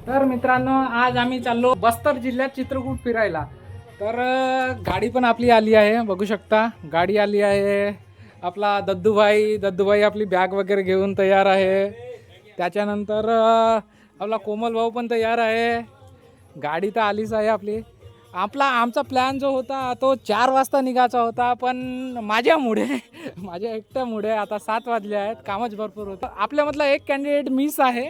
तर मित्रांनो, आज आम्ही चाललो बस्तर जिल्ह्यात चित्रकूट फिरायला. तर गाडी पण आपली आली आहे, बघू शकता गाडी आली आहे. आपला दद्दूभाई आपली बॅग वगैरे घेऊन तयार आहे. त्याच्यानंतर आपला कोमल भाऊ पण तयार आहे. गाडी तर आलीच आहे आपली. आमचा प्लॅन जो होता तो 4 वाजता निघायचा होता, पण माझ्यामुळे माझ्या एकट्यामुळे आता 7 वाजले आहेत. कामच भरपूर होतं. आपल्यामधला एक कॅन्डिडेट मिस आहे,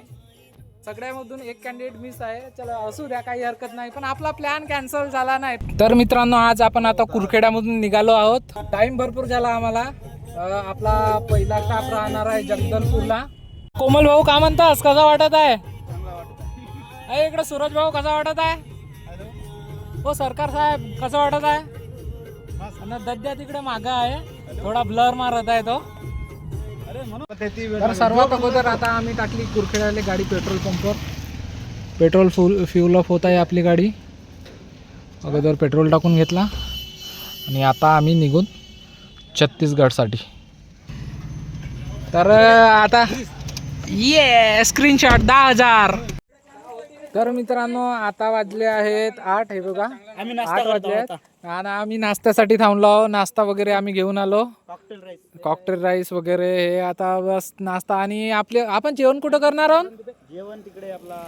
सगळ्यामधून एक कॅन्डिडेट मिस आहे. चला असू द्या, काही हरकत नाही, पण आपला प्लॅन कॅन्सल झाला नाही. तर मित्रांनो, आज आपण आता कुरखेड्यामधून निघालो आहोत. टाइम भरपूर झाला आम्हाला. आपला पहिला स्टॉप राहणार आहे जगदलपूरला. कोमल भाऊ काय म्हणतास, कसा वाटत आहे? इकडे सूरज भाऊ कसा वाटत आहे? हो सरकार साहेब कसं वाटत आहे? आणि दद्या तिकडे मागा आहे, थोडा ब्लर मारत आहे तो. तर सर्वात अगोदर आता आम्ही टाकली कुरखेड्याला गाडी पेट्रोल पंपवर. पेट्रोल फ्यूल ऑफ होत आहे आपली गाडी. अगोदर पेट्रोल टाकून घेतला आणि आता आम्ही निघून छत्तीसगडसाठी. तर आता ये स्क्रीनशॉट 10,000. तर मित्रांनो, आता वाजले आहेत 8. हे बघा 8 वाजले आहेत आणि आम्ही नाश्त्यासाठी थांबलो. नाश्ता वगैरे आम्ही घेऊन आलो, कॉकटेल राईस वगैरे. हे आता बस नाश्ता. आणि आपण जेवण कुठं करणार आहोत? जेवण तिकडे आपला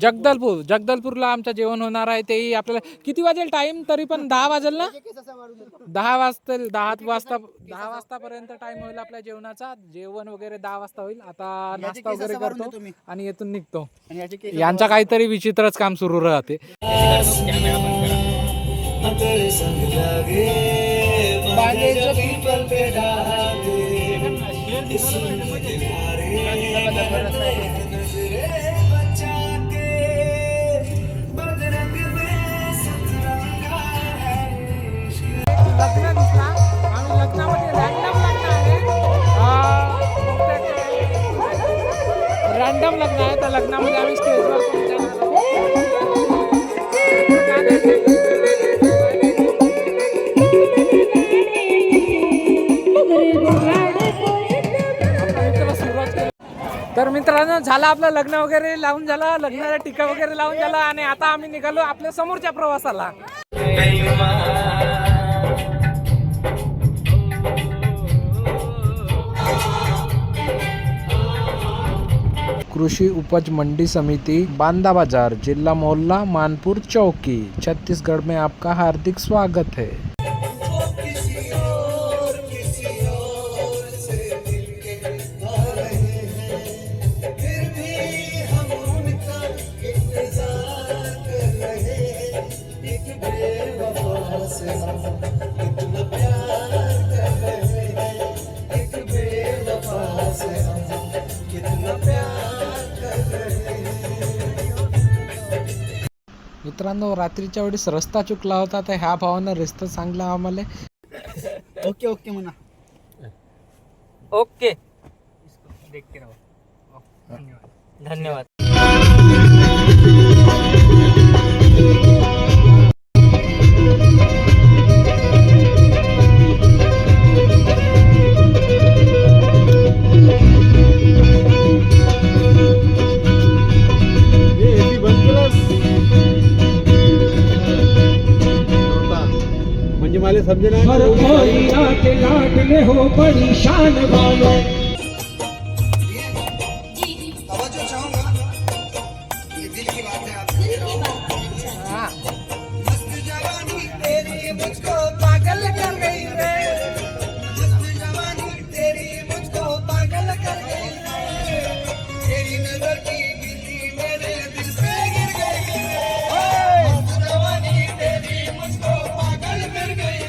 जगदलपूरला आमचं जेवण होणार आहे. तेही आपल्याला किती वाजेल टाइम? तरी पण 10 वाजेल ना? 10 वाजतील. 10 वाजतापर्यंत टाइम होईल आपल्या जेवणाचा. जेवण वगैरे 10 वाजता होईल. आता नाश्ता वगैरे करतो आणि येथून निघतो. यांचा काहीतरी विचित्रच काम सुरू राहते. लग्न दिसला आणि लग्नामध्ये रॅन्डम लग्न आहे. तर लग्नामध्ये आम्ही स्टेजवर तर मित्रांनो, झालं आपलं लग्न वगैरे लावून झालं, लग्नाला टिका वगैरे लावून झाला आणि आता आम्ही निघालो आपल्या समोरच्या प्रवासाला. कृषि उपज मंडी समिति बांदा बाजार, जिला मोहल्ला मानपुर चौकी, छत्तीसगढ़ में आपका हार्दिक स्वागत है. मित्रांनो, रात्रीच्या वेळेस रस्ता चुकला होता, तर ह्या भावानं रस्ता सांगला आम्हाला. ओके ओके म्हणा. ओके, देखते रहो. धन्यवाद. समझे ना हर कोई आके लाडले हो बड़ी शान वालो. तवज्जो चाहूंगा, ये दिल की बात है आपके. मस्त जवानी तेरी मुझको पागल कर गई रे. मस्त जवानी तेरी मुझको पागल कर गई रे. तेरी नजर की बिजली मेरे दिल पे गिर गई रे. मस्त जवानी तेरी मुझको पागल कर गई.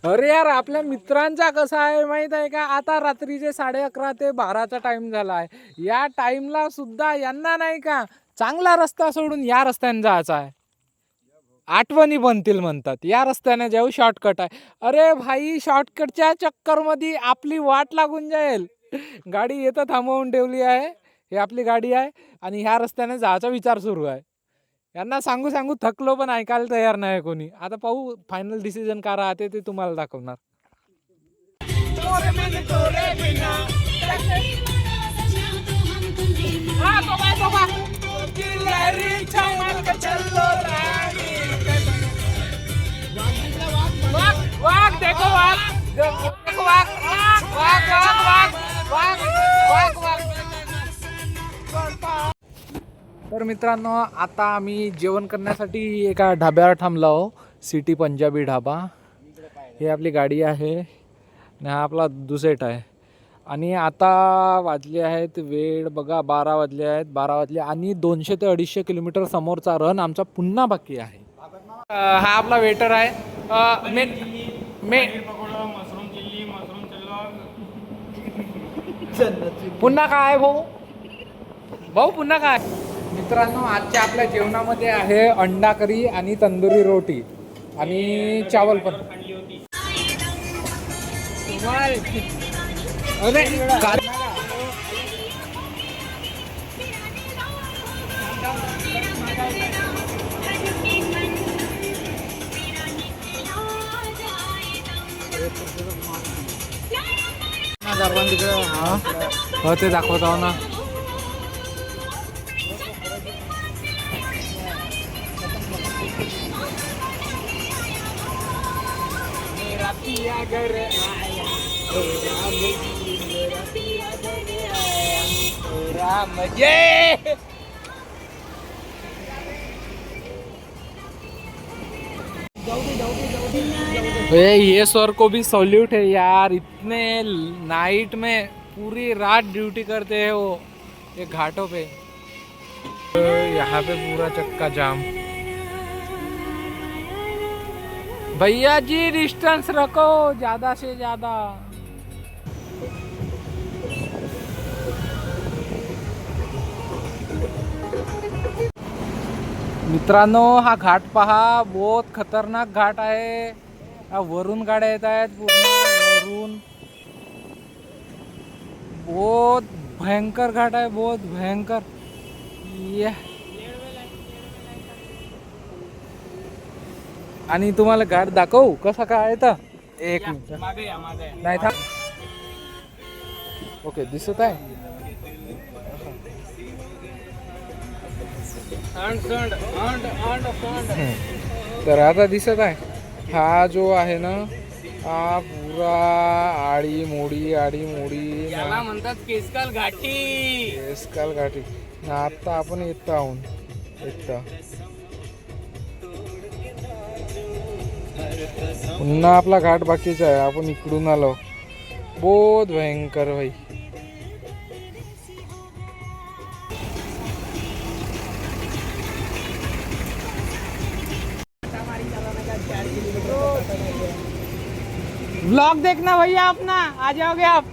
अरे यार, आपल्या मित्रांचा कसं आहे माहित आहे का? आता रात्रीचे 11:30 ते 12चा टाइम झाला आहे. या टाइमला सुद्धा यांना नाही का चांगला रस्ता सोडून या रस्त्याने जायचा आहे. आठवणी बनतील म्हणतात, या रस्त्याने जाऊ, शॉर्टकट आहे. अरे भाई, शॉर्टकटच्या चक्करमध्ये आपली वाट लागून जाईल. गाडी येतं थांबवून ठेवली आहे, ही आपली गाडी आहे आणि ह्या रस्त्याने जायचा विचार सुरू आहे. यांना सांगू सांगू थकलो पण ऐकायला तयार नाही कोणी. आता पाहू फायनल डिसिजन का राहते ते तुम्हाला दाखवणार. तर मित्रांनो आता आम्ही जेवण करण्यासाठी एका ढाब्यावर थांबलो आहो. सिटी पंजाबी ढाबा. ही आपली गाडी आहे आणि हा आपला दुसेट आहे. आणि आता वाजले आहेत वेळ बघा 12 वाजले आहेत. 12 वाजले आणि 200 ते 250 किलोमीटर समोरचा रन आमचा पुन्हा बाकी आहे. हा आपला वेटर आहे. पुन्हा काय भाऊ भाऊ पुन्हा काय. मित्रांनो आजच्या आपल्या जेवणामध्ये आहे अंडा करी आणि तंदुरी रोटी आणि चावल पण. अरे हो ते दाखवत आहो ना. ये सर को भी सॉल्यूट है यार. इतने नाइट में पूरी रात ड्यूटी करते हैं वो ये घाटों पे. यहाँ पे पूरा चक्का जाम. भैया जी डिस्टेंस रखो ज्यादा से ज्यादा. मित्रांनो हा घाट पहा. बहुत खतरनाक घाट आहे. हा वरून गाड्या येत आहेत पूर्ण वरून. बहुत भयंकर घाट आहे. बहुत भयंकर. ये आणि तुम्हाला घाट दाखवू कसा काय आहे तर. एक मिनिट नाही था. ओके दिसत आहे. तर आता दिसत आहे. हा जो आहे ना हा पुरा आडी मोडी याला म्हणतात केसकाल घाटी. केसकाल घाटी. आता आपण येत आहोत एकटा. पुन्हा आपला घाट बाकीचा आहे. आपण इकडून आलो. बहुत भयंकर भाई. व्लॉग देखना भैया अपना. आ जाओगे आप.